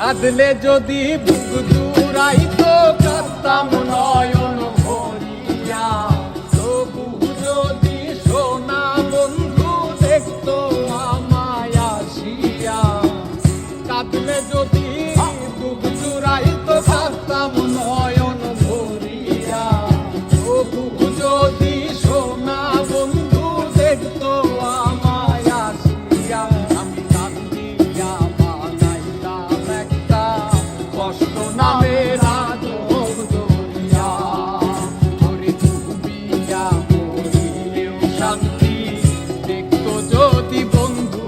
কাঁদলে যদি বুক জুড়াইতো কাঁদতাম নয়ন ভরিয়া, তবু যদি সোনা বন্ধু দেখতো আমায় আসিয়া। কাঁদলে যদি বুক জুড়াইতো কাঁদতাম নয়ন ভরিয়া, তবু যদি সোনা বন্ধু দেখতো আমায় আসিয়া। আমি কান্দিয়া বানাইতাম একটা কষ্ট নামের আদর দরিয়া, ওরে ডুবিয়া মরিলেও শান্তি দেখতো যদি বন্ধু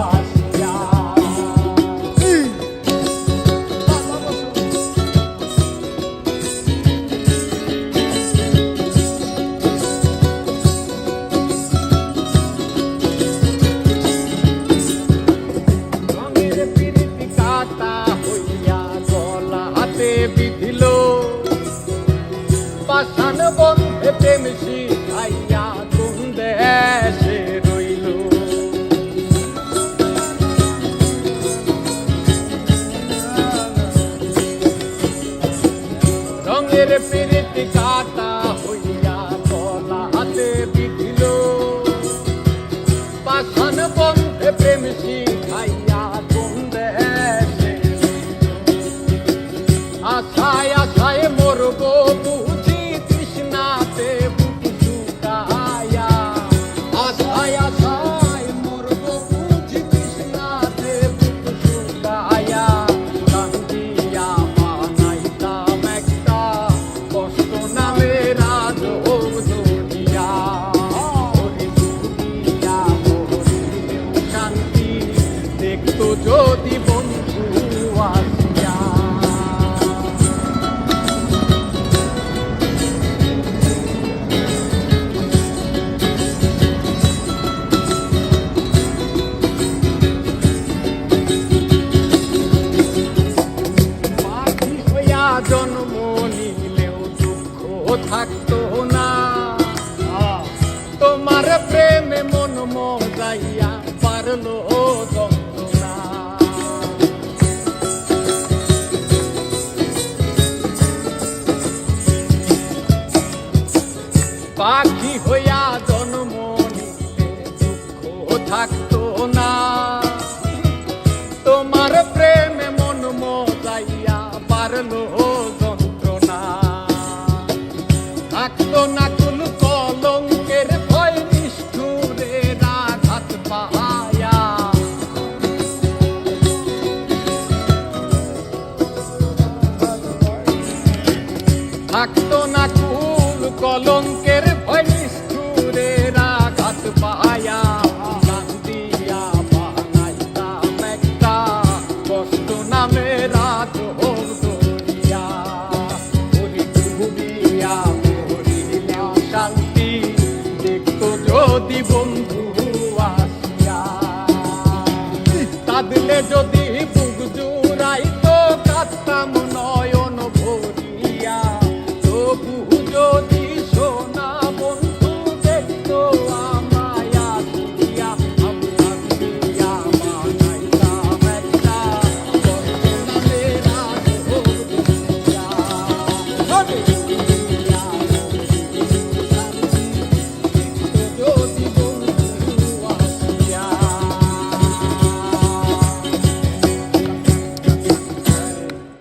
আসিয়া। রঙের পিরিতি কাটা হইয়া গলা হাতে বিধিল, পাষাণ বন্ধে প্রেম শিখাইয়া কোন দেশে রইল। রঙের পিরিতি কাটা হইয়া গলা হাতে বিধিল, পাষাণ বন্ধে প্রেম শিখাইয়া কোন দেশে রইল। আশায় আশায় মরব বুঝি তৃষ্ণাতে বুক শুকায়া, আশায় আশায় মরব বুঝি তৃষ্ণাতে বুক শুকায়া। কান্দিয়া বানাইতাম একটা কষ্ট নামের আদর দরিয়া, ওরে ডুবিয়া মরিলেও শান্তি দেখতো যদি বন্ধু আসিয়া। পাখি হইয়া জন্ম নিলেও দুঃখ থাকতো না, তোমার প্রেমে মন মজাইয়া পারলো যন্ত্রণা। পাখি হইয়া জন্ম নিলে দুঃখ থাকতো না, তোমার প্রেমে মন মজাইয়া পারলো যন্ত্রণা। থাকতো না কোন কলঙ্কের ভয় নিষ্ঠুরের আঘাত পাহায়া। থাকতো না কুল কলঙ্কের ভয় নিষ্ঠুরের আঘাত পাহায়া। কান্দিয়া বানাইতাম একটা কষ্ট নামের আদর দরিয়া, ওরে ডুবিয়া মরিলেও শান্তি দেখতো যদি বন্ধু আসিয়া। কাঁদলে যদি